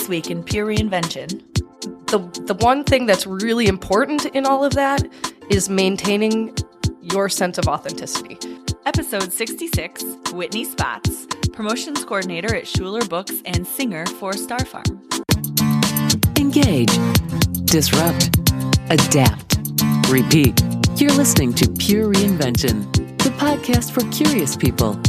This week in Pure Reinvention. The one thing that's really important in all of that is maintaining your sense of authenticity. Episode 66, Whitney Spotts, promotions coordinator at Schuler Books and singer for Star Farm. Engage, disrupt, adapt, repeat. You're listening to Pure Reinvention, the podcast for curious people.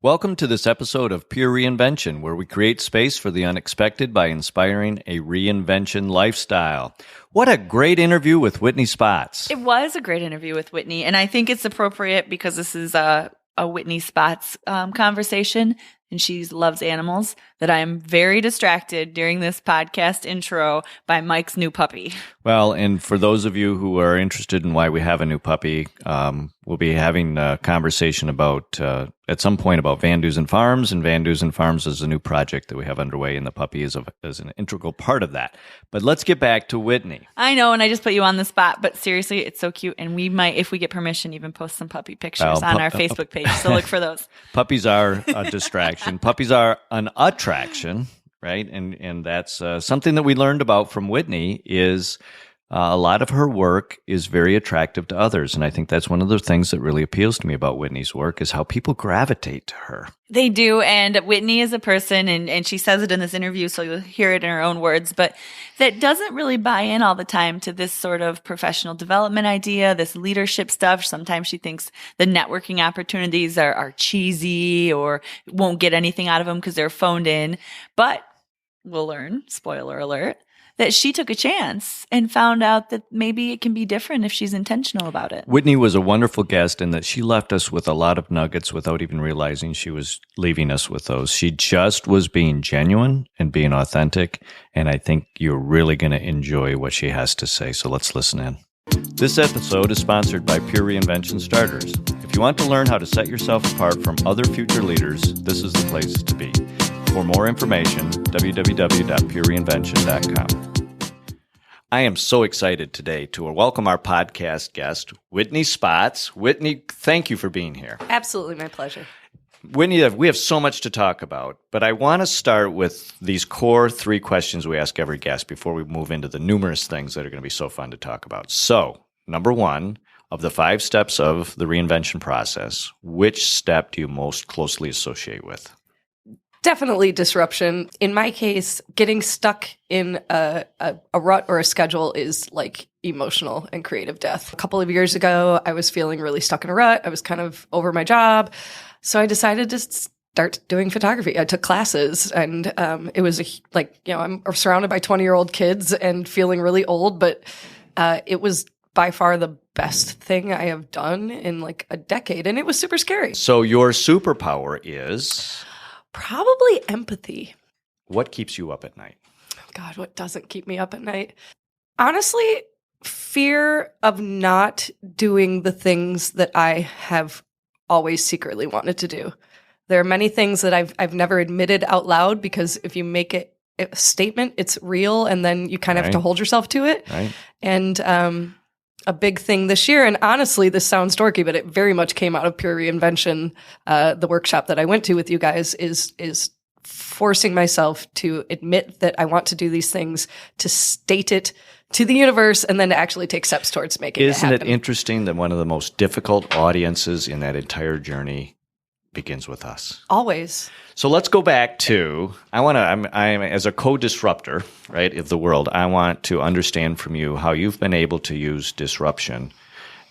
Welcome to this episode of Pure Reinvention, where we create space for the unexpected by inspiring a reinvention lifestyle. What a great interview with Whitney Spotts. It was a great interview with Whitney, and I think it's appropriate because this is a Whitney Spotts conversation, and she loves animals, that I am very distracted during this podcast intro by Mike's new puppy. Well, and for those of you who are interested in why we have a new puppy, we'll be having a conversation about, at some point, about Van Dusen Farms, and Van Dusen Farms is a new project that we have underway, and the puppy is an integral part of that. But let's get back to Whitney. I know, and I just put you on the spot, but seriously, it's so cute, and we might, if we get permission, even post some puppy pictures on our Facebook page, so look for those. Puppies are a distraction. Puppies are an attraction, right? And that's something that we learned about from Whitney is a lot of her work is very attractive to others. And I think that's one of the things that really appeals to me about Whitney's work is how people gravitate to her. They do. And Whitney is a person, and she says it in this interview, so you'll hear it in her own words, but that doesn't really buy in all the time to this sort of professional development idea, this leadership stuff. Sometimes she thinks the networking opportunities are cheesy or won't get anything out of them because they're phoned in. But we'll learn, spoiler alert, that she took a chance and found out that maybe it can be different if she's intentional about it. Whitney was a wonderful guest in that she left us with a lot of nuggets without even realizing she was leaving us with those. She just was being genuine and being authentic, and I think you're really going to enjoy what she has to say, so let's listen in. This episode is sponsored by Pure Reinvention Starters. If you want to learn how to set yourself apart from other future leaders, this is the place to be. For more information, www.purereinvention.com. I am so excited today to welcome our podcast guest, Whitney Spotts. Whitney, thank you for being here. Absolutely, my pleasure. Whitney, we have so much to talk about, but I want to start with these core 3 questions we ask every guest before we move into the numerous things that are going to be so fun to talk about. So, number 1, of the 5 steps of the reinvention process, which step do you most closely associate with? Definitely disruption. In my case, getting stuck in a rut or a schedule is like emotional and creative death. A couple of years ago, I was feeling really stuck in a rut. I was kind of over my job. So I decided to start doing photography. I took classes, and it was I'm surrounded by 20-year-old kids and feeling really old, but it was by far the best thing I have done in like a decade, and it was super scary. So your superpower is? Probably empathy. What keeps you up at night? God, what doesn't keep me up at night? Honestly, fear of not doing the things that I have always secretly wanted to do. There are many things that I've never admitted out loud because if you make it a statement, it's real, and then you kind of have to hold yourself to it. Right. And a big thing this year, and honestly, this sounds dorky, but it very much came out of Pure Reinvention. The workshop that I went to with you guys is forcing myself to admit that I want to do these things, to state it to the universe, and then to actually take steps towards making it happen. Isn't it interesting that one of the most difficult audiences in that entire journey begins with us? Always. So let's go back to, I'm as a co-disruptor, right, of the world, I want to understand from you how you've been able to use disruption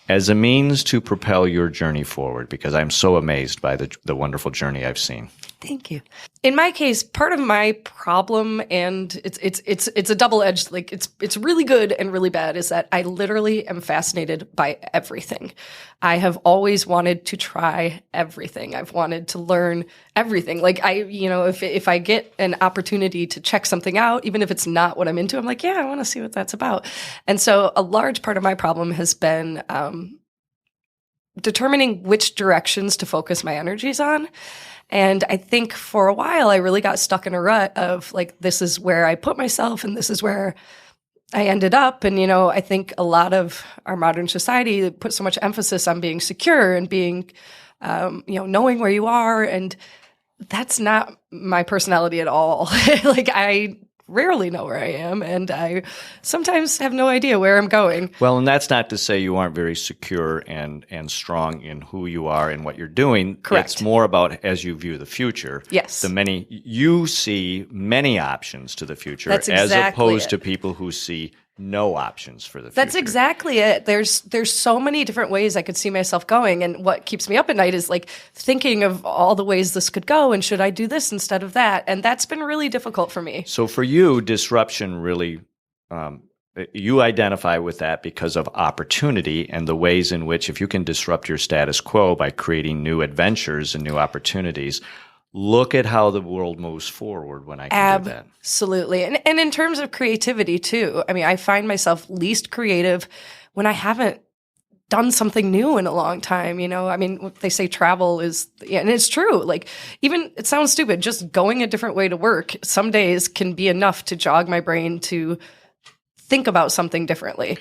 as a means to propel your journey forward, because I'm so amazed by the wonderful journey I've seen. Thank you. In my case, part of my problem, and it's a double-edged, like it's really good and really bad, is that I literally am fascinated by everything. I have always wanted to try everything. I've wanted to learn everything. Like if I get an opportunity to check something out, even if it's not what I'm into, I'm like, yeah, I want to see what that's about. And so a large part of my problem has been determining which directions to focus my energies on. And I think for a while, I really got stuck in a rut of like, this is where I put myself and this is where I ended up. And, I think a lot of our modern society put so much emphasis on being secure and being, knowing where you are. And that's not my personality at all. Like, I rarely know where I am, and I sometimes have no idea where I'm going. Well, and that's not to say you aren't very secure and strong in who you are and what you're doing. Correct. It's more about as you view the future. Yes. You see many options to the future That's as exactly opposed it. to people who see no options for the future. That's exactly it. There's so many different ways I could see myself going, and what keeps me up at night is like thinking of all the ways this could go, and should I do this instead of that? And that's been really difficult for me. So for you, disruption really, you identify with that because of opportunity and the ways in which if you can disrupt your status quo by creating new adventures and new opportunities, look at how the world moves forward when I can do that. Absolutely. And in terms of creativity too, I mean, I find myself least creative when I haven't done something new in a long time. You know, I mean, they say travel is, and it's true. Like, even, it sounds stupid, just going a different way to work some days can be enough to jog my brain to think about something differently.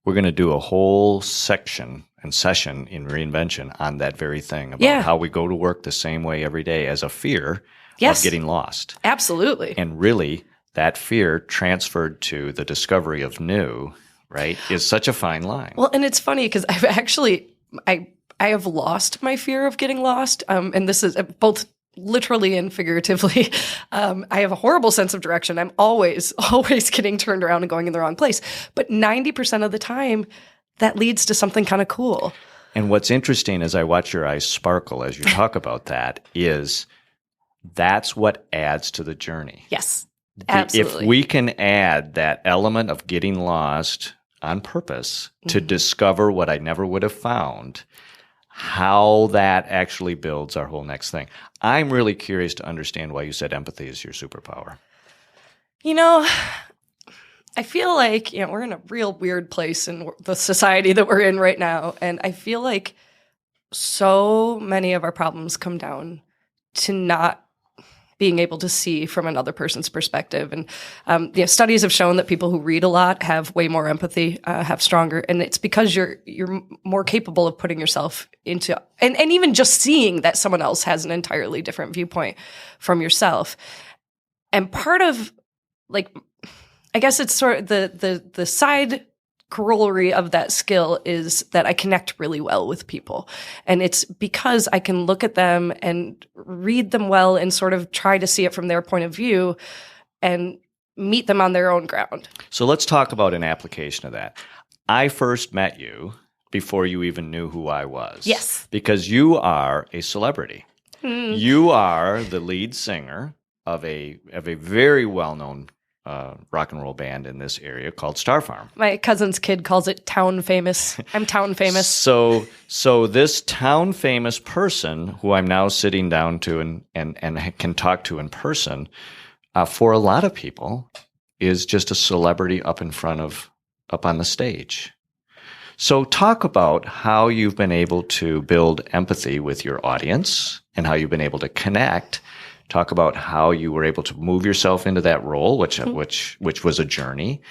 We're going to do a whole section and session in Reinvention on that very thing about how we go to work the same way every day as a fear of getting lost. Absolutely. And really, that fear transferred to the discovery of new, right, is such a fine line. Well, and it's funny because I've actually, I have lost my fear of getting lost. And this is both literally and figuratively. I have a horrible sense of direction. I'm always getting turned around and going in the wrong place. But 90% of the time, that leads to something kind of cool. And what's interesting as I watch your eyes sparkle as you talk about that is that's what adds to the journey. Yes, absolutely. If we can add that element of getting lost on purpose to discover what I never would have found, how that actually builds our whole next thing. I'm really curious to understand why you said empathy is your superpower. You know, I feel like, you know, we're in a real weird place in the society that we're in right now. And I feel like so many of our problems come down to not being able to see from another person's perspective. And you know, studies have shown that people who read a lot have way more empathy, have stronger. And it's because you're more capable of putting yourself into, and even just seeing that someone else has an entirely different viewpoint from yourself. And part of, like, I guess it's sort of the side corollary of that skill is that I connect really well with people. And it's because I can look at them and read them well and sort of try to see it from their point of view and meet them on their own ground. So let's talk about an application of that. I first met you before you even knew who I was. Yes. Because you are a celebrity. You are the lead singer of a very well-known rock and roll band in this area called Star Farm. My cousin's kid calls it town famous. I'm town famous. So this town famous person who I'm now sitting down to and can talk to in person, for a lot of people, is just a celebrity up on the stage. So talk about how you've been able to build empathy with your audience and how you've been able to connect. Talk about how you were able to move yourself into that role, which was a journey,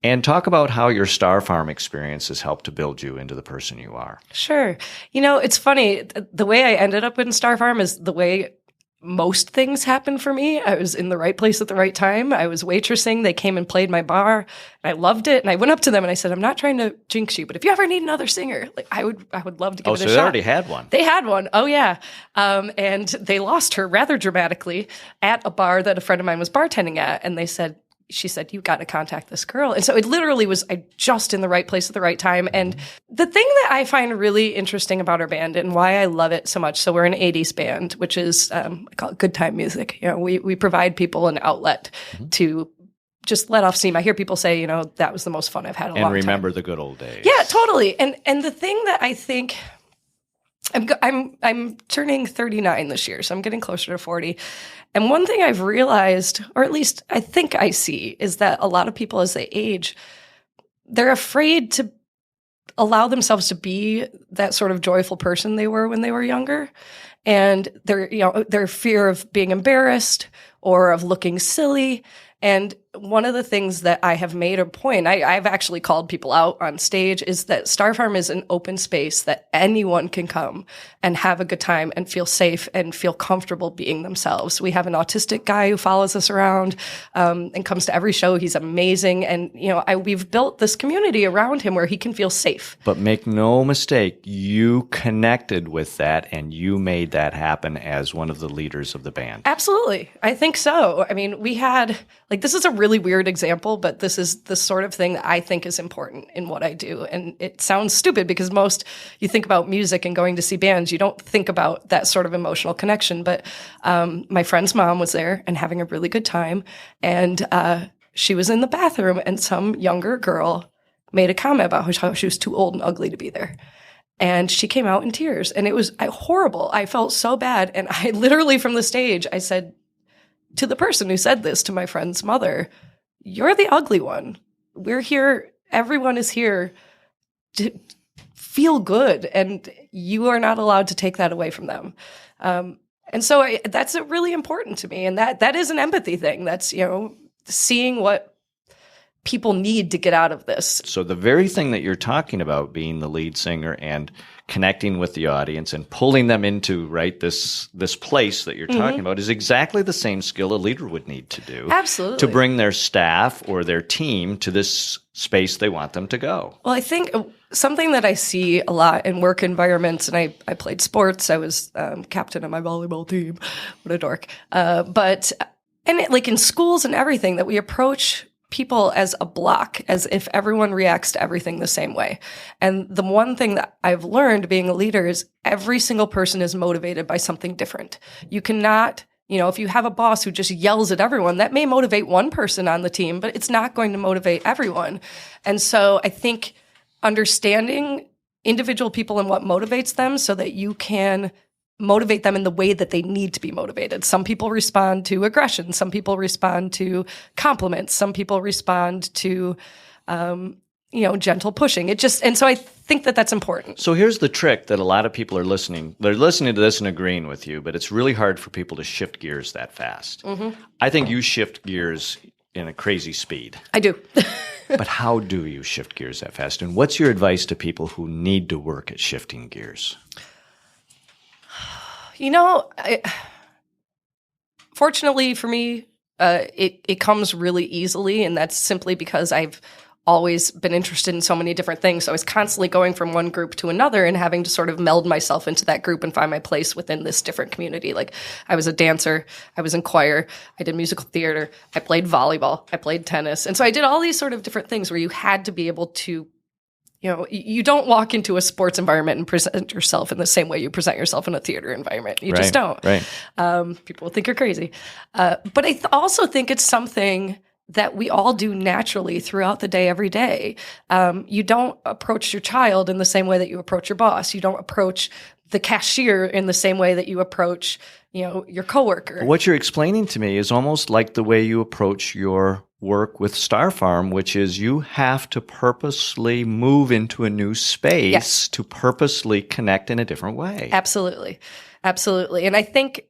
and talk about how your Star Farm experience has helped to build you into the person you are. Sure. You know, it's funny. The way I ended up in Star Farm is the way most things happen for me. I was in the right place at the right time. I was waitressing. They came and played my bar. And I loved it. And I went up to them and I said, I'm not trying to jinx you, but if you ever need another singer, like I would love to give it a shot. Oh, so they already had one. They had one. Oh, yeah. And they lost her rather dramatically at a bar that a friend of mine was bartending at. And she said, you got to contact this girl. And so it literally was just in the right place at the right time. And the thing that I find really interesting about our band and why I love it so much, so we're an 80s band, which is, I call it good time music. You know, we provide people an outlet to just let off steam. I hear people say, you know, that was the most fun I've had in a long time. And remember the good old days. Yeah, totally. And the thing that I think, I'm turning 39 this year, so I'm getting closer to 40. And one thing I've realized, or at least I think I see, is that a lot of people as they age, they're afraid to allow themselves to be that sort of joyful person they were when they were younger. And their fear of being embarrassed or of looking silly. And one of the things that I have made a point, I've actually called people out on stage, is that Star Farm is an open space that anyone can come and have a good time and feel safe and feel comfortable being themselves. We have an autistic guy who follows us around and comes to every show. He's amazing. And, we've built this community around him where he can feel safe. But make no mistake, you connected with that and you made that happen as one of the leaders of the band. Absolutely. I think so. I mean, we had, this is a really weird example, but this is the sort of thing that I think is important in what I do. And it sounds stupid because you think about music and going to see bands, you don't think about that sort of emotional connection. But my friend's mom was there and having a really good time. And she was in the bathroom and some younger girl made a comment about how she was too old and ugly to be there. And she came out in tears. And it was horrible. I felt so bad. And I literally from the stage, I said to the person who said this to my friend's mother, "You're the ugly one. We're here. Everyone is here to feel good. And you are not allowed to take that away from them." And so that's really important to me. And that is an empathy thing. That's, seeing what people need to get out of this. So the very thing that you're talking about, being the lead singer and connecting with the audience and pulling them into this place that you're talking about, is exactly the same skill a leader would need to do. Absolutely. To bring their staff or their team to this space they want them to go. Well, I think something that I see a lot in work environments, and I played sports. I was captain of my volleyball team. What a dork. In schools and everything, that we approach people as a block, as if everyone reacts to everything the same way. And the one thing that I've learned being a leader is every single person is motivated by something different. You cannot, if you have a boss who just yells at everyone, that may motivate one person on the team, but it's not going to motivate everyone. And so I think understanding individual people and what motivates them so that you can motivate them in the way that they need to be motivated. Some people respond to aggression. Some people respond to compliments. Some people respond to, gentle pushing. And so I think that that's important. So here's the trick that a lot of people are listening. They're listening to this and agreeing with you, but it's really hard for people to shift gears that fast. Mm-hmm. I think you shift gears in a crazy speed. I do. But how do you shift gears that fast? And what's your advice to people who need to work at shifting gears? Fortunately for me, it comes really easily, and that's simply because I've always been interested in so many different things. So I was constantly going from one group to another and having to sort of meld myself into that group and find my place within this different community. Like, I was a dancer, I was in choir, I did musical theater, I played volleyball, I played tennis. And so I did all these sort of different things where you had to be able to, you don't walk into a sports environment and present yourself in the same way you present yourself in a theater environment. You just don't. Right. People will think you're crazy. But I also think it's something that we all do naturally throughout the day, every day. You don't approach your child in the same way that you approach your boss. You don't approach the cashier in the same way that you approach, your coworker. What you're explaining to me is almost like the way you approach your work with Star Farm, which is you have to purposely move into a new space to purposely connect in a different way. Absolutely. Absolutely. And I think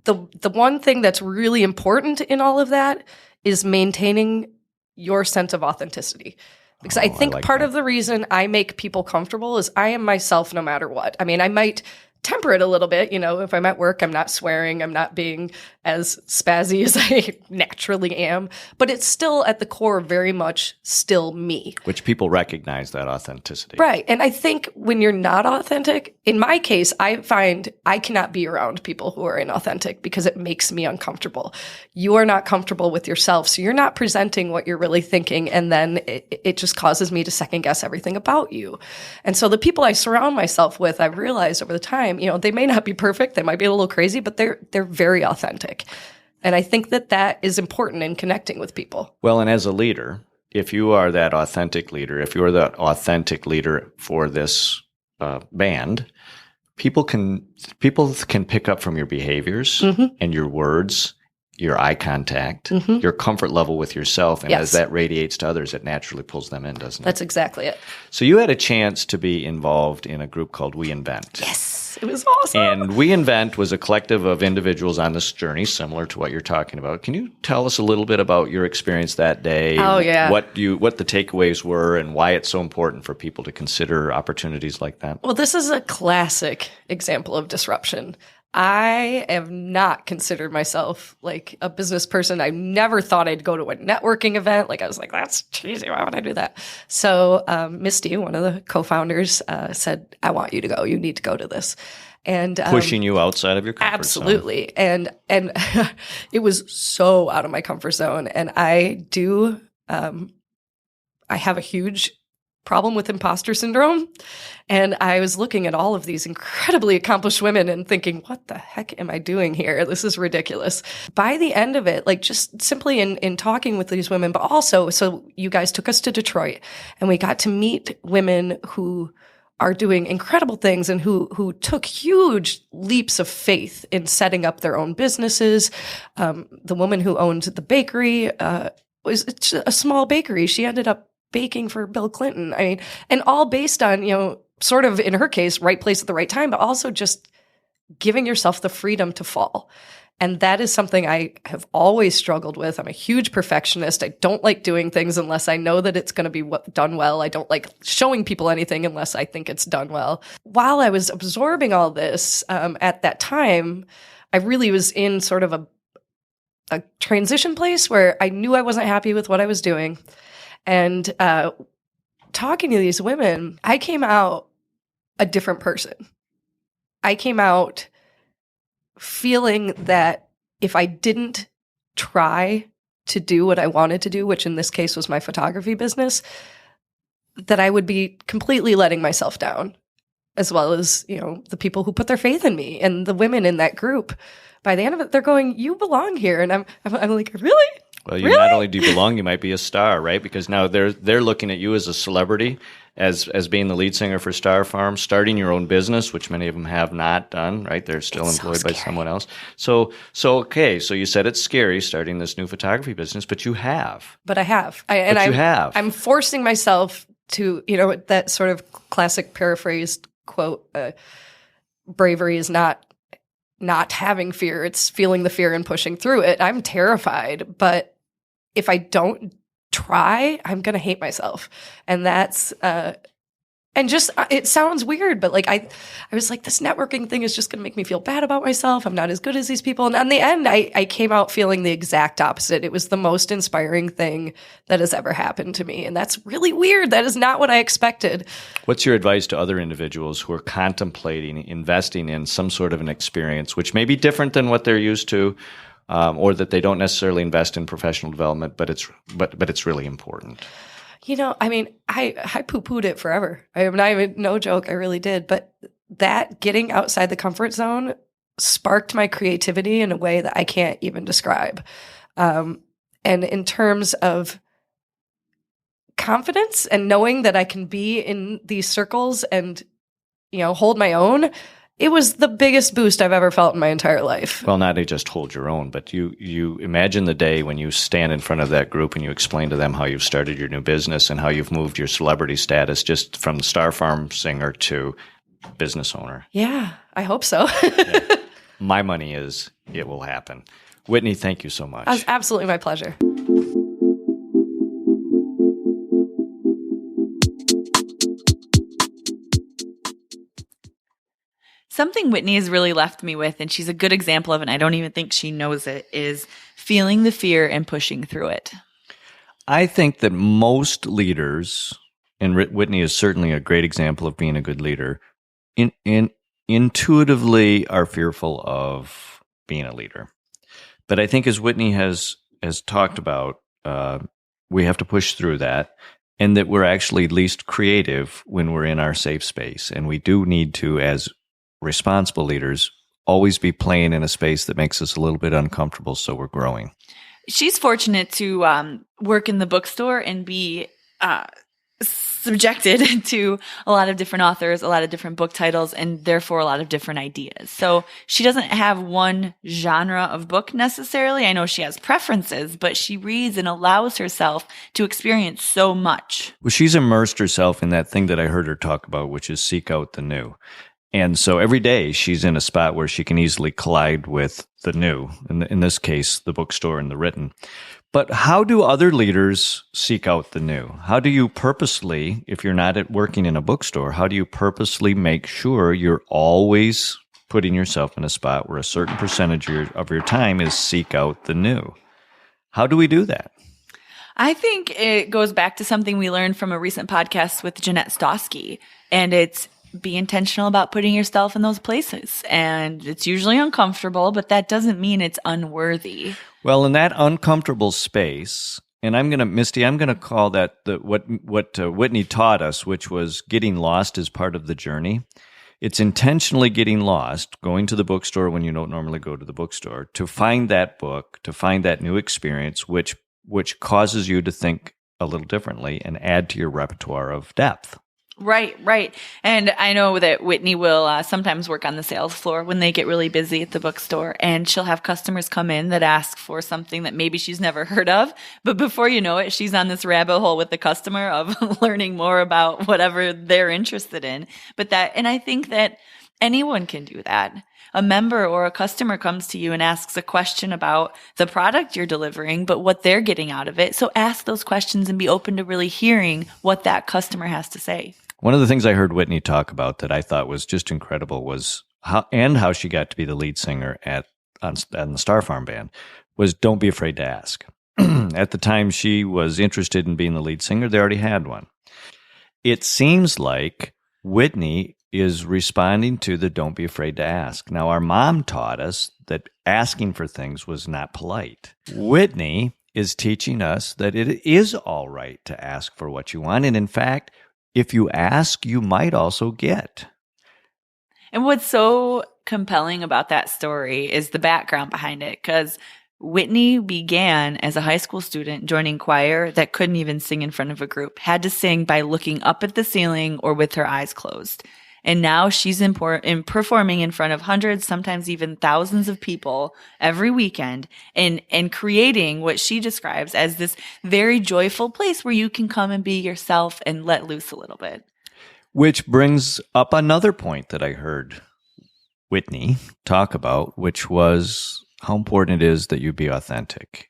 the one thing that's really important in all of that is maintaining your sense of authenticity. Because I think part of the reason I make people comfortable is I am myself no matter what. I mean, I might temper it a little bit. If I'm at work, I'm not swearing, I'm not being as spazzy as I naturally am, but it's still at the core very much still me. Which people recognize that authenticity. Right. And I think when you're not authentic, in my case, I find I cannot be around people who are inauthentic because it makes me uncomfortable. You are not comfortable with yourself, so you're not presenting what you're really thinking, and then it just causes me to second guess everything about you. And so the people I surround myself with, I've realized over the time, they may not be perfect, they might be a little crazy, but they're very authentic. And I think that is important in connecting with people. Well, and as a leader, if you are that authentic leader, if you're that authentic leader for this band, people can pick up from your behaviors and your words, your eye contact, your comfort level with yourself. And as that radiates to others, it naturally pulls them in, doesn't it? That's exactly it. So you had a chance to be involved in a group called We Invent. Yes. Yes, it was awesome. And We Invent was a collective of individuals on this journey, similar to what you're talking about. Can you tell us a little bit about your experience that day? Oh, yeah. What the takeaways were and why it's so important for people to consider opportunities like that? Well, this is a classic example of disruption. I have not considered myself like a business person. I never thought I'd go to a networking event. Like I was like, that's cheesy. Why would I do that? So Misty, one of the co-founders, said, I want you to go. You need to go to this. And Pushing you outside of your comfort absolutely. zone. And it was so out of my comfort zone. And I have a huge problem with imposter syndrome. And I was looking at all of these incredibly accomplished women and thinking, what the heck am I doing here? This is ridiculous. By the end of it, like just simply in talking with these women, but also, so you guys took us to Detroit and we got to meet women who are doing incredible things and who took huge leaps of faith in setting up their own businesses. The woman who owned the bakery was a small bakery. She ended up baking for Bill Clinton. I mean, and all based on, sort of in her case, right place at the right time, but also just giving yourself the freedom to fall. And that is something I have always struggled with. I'm a huge perfectionist. I don't like doing things unless I know that it's going to be done well. I don't like showing people anything unless I think it's done well. While I was absorbing all this at that time, I really was in sort of a transition place where I knew I wasn't happy with what I was doing. And talking to these women, I came out a different person. I came out feeling that if I didn't try to do what I wanted to do, which in this case was my photography business, that I would be completely letting myself down, as well as, the people who put their faith in me and the women in that group. By the end of it, they're going, you belong here. And I'm like, really? Well, you not only do you belong, you might be a star, right? Because now they're looking at you as a celebrity, as being the lead singer for Star Farm, starting your own business, which many of them have not done, right? They're still employed by someone else. So okay, so you said it's scary starting this new photography business, but you have. But I have. I'm forcing myself to, that sort of classic paraphrased quote, bravery is not having fear. It's feeling the fear and pushing through it. I'm terrified, but if I don't try, I'm going to hate myself. And that's, and just, it sounds weird, but like, I was like, this networking thing is just going to make me feel bad about myself. I'm not as good as these people. And in the end, I came out feeling the exact opposite. It was the most inspiring thing that has ever happened to me. And that's really weird. That is not what I expected. What's your advice to other individuals who are contemplating investing in some sort of an experience, which may be different than what they're used to, or that they don't necessarily invest in professional development, but it's really important? I poo-pooed it forever. I'm not even, no joke, I really did. But that getting outside the comfort zone sparked my creativity in a way that I can't even describe. And in terms of confidence and knowing that I can be in these circles and, hold my own, it was the biggest boost I've ever felt in my entire life. Well, not to just hold your own, but you imagine the day when you stand in front of that group and you explain to them how you've started your new business and how you've moved your celebrity status just from Star Farm singer to business owner. Yeah, I hope so. Yeah. My money is it will happen. Whitney, thank you so much. It was absolutely my pleasure. Something Whitney has really left me with, and she's a good example of it, and I don't even think she knows it, is feeling the fear and pushing through it. I think that most leaders, and Whitney is certainly a great example of being a good leader, intuitively are fearful of being a leader. But I think as Whitney has talked about, we have to push through that, and that we're actually least creative when we're in our safe space. And we do need to, as responsible leaders, always be playing in a space that makes us a little bit uncomfortable so we're growing. She's fortunate to work in the bookstore and be subjected to a lot of different authors, a lot of different book titles, and therefore a lot of different ideas. So she doesn't have one genre of book necessarily. I know she has preferences, but she reads and allows herself to experience so much. Well, she's immersed herself in that thing that I heard her talk about, which is seek out the new. And so every day she's in a spot where she can easily collide with the new, in this case, the bookstore and the written. But how do other leaders seek out the new? How do you purposely, if you're not working in a bookstore, how do you purposely make sure you're always putting yourself in a spot where a certain percentage of your time is seek out the new? How do we do that? I think it goes back to something we learned from a recent podcast with Jeanette Stosky, and it's be intentional about putting yourself in those places. And it's usually uncomfortable, but that doesn't mean it's unworthy. Well, in that uncomfortable space, and I'm going to call that what Whitney taught us, which was getting lost as part of the journey. It's intentionally getting lost, going to the bookstore when you don't normally go to the bookstore, to find that book, to find that new experience, which causes you to think a little differently and add to your repertoire of depth. Right. And I know that Whitney will sometimes work on the sales floor when they get really busy at the bookstore, and she'll have customers come in that ask for something that maybe she's never heard of. But before you know it, she's on this rabbit hole with the customer of learning more about whatever they're interested in. And I think that anyone can do that. A member or a customer comes to you and asks a question about the product you're delivering, but what they're getting out of it. So ask those questions and be open to really hearing what that customer has to say. One of the things I heard Whitney talk about that I thought was just incredible was how she got to be the lead singer on the Star Farm Band was don't be afraid to ask. At the time she was interested in being the lead singer, they already had one. It seems like Whitney is responding to the don't be afraid to ask. Now, our mom taught us that asking for things was not polite. Whitney is teaching us that it is all right to ask for what you want. And in fact, if you ask, you might also get. And what's so compelling about that story is the background behind it, because Whitney began as a high school student joining choir that couldn't even sing in front of a group, had to sing by looking up at the ceiling or with her eyes closed. And now she's performing in front of hundreds, sometimes even thousands of people every weekend and creating what she describes as this very joyful place where you can come and be yourself and let loose a little bit. Which brings up another point that I heard Whitney talk about, which was how important it is that you be authentic.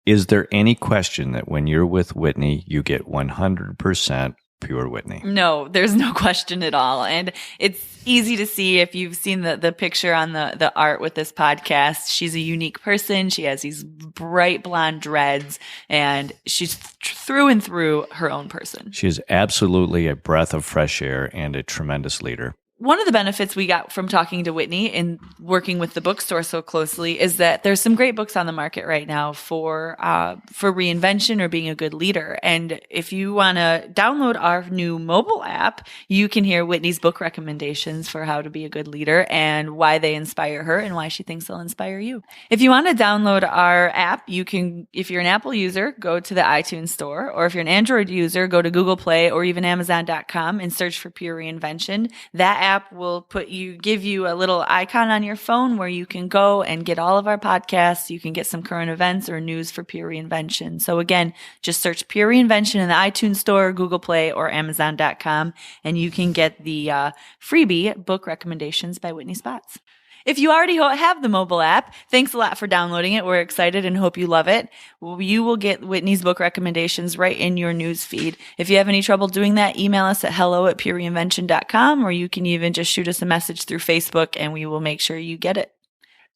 Is there any question that when you're with Whitney, you get 100% pure Whitney? No, there's no question at all. And it's easy to see if you've seen the picture on the art with this podcast. She's a unique person. She has these bright blonde dreads, and she's through and through her own person. She is absolutely a breath of fresh air and a tremendous leader. One of the benefits we got from talking to Whitney and working with the bookstore so closely is that there's some great books on the market right now for reinvention or being a good leader. And if you want to download our new mobile app, you can hear Whitney's book recommendations for how to be a good leader and why they inspire her and why she thinks they'll inspire you. If you want to download our app, you can, if you're an Apple user, go to the iTunes store, or if you're an Android user, go to Google Play or even Amazon.com and search for Pure Reinvention. That app will give you a little icon on your phone where you can go and get all of our podcasts. You can get some current events or news for Pure Reinvention. So again, just search Pure Reinvention in the iTunes store, Google Play, or Amazon.com, and you can get the freebie book recommendations by Whitney Spotts. If you already have the mobile app, thanks a lot for downloading it. We're excited and hope you love it. You will get Whitney's book recommendations right in your news feed. If you have any trouble doing that, email us at hello@purereinvention.com, or you can even just shoot us a message through Facebook and we will make sure you get it.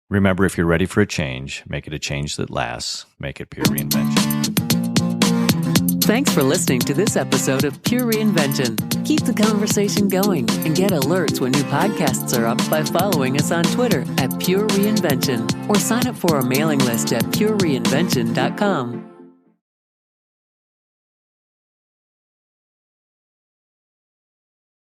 Remember, if you're ready for a change, make it a change that lasts. Make it Pure Reinvention. Thanks for listening to this episode of Pure Reinvention. Keep the conversation going and get alerts when new podcasts are up by following us on Twitter @Pure Reinvention or sign up for our mailing list at purereinvention.com.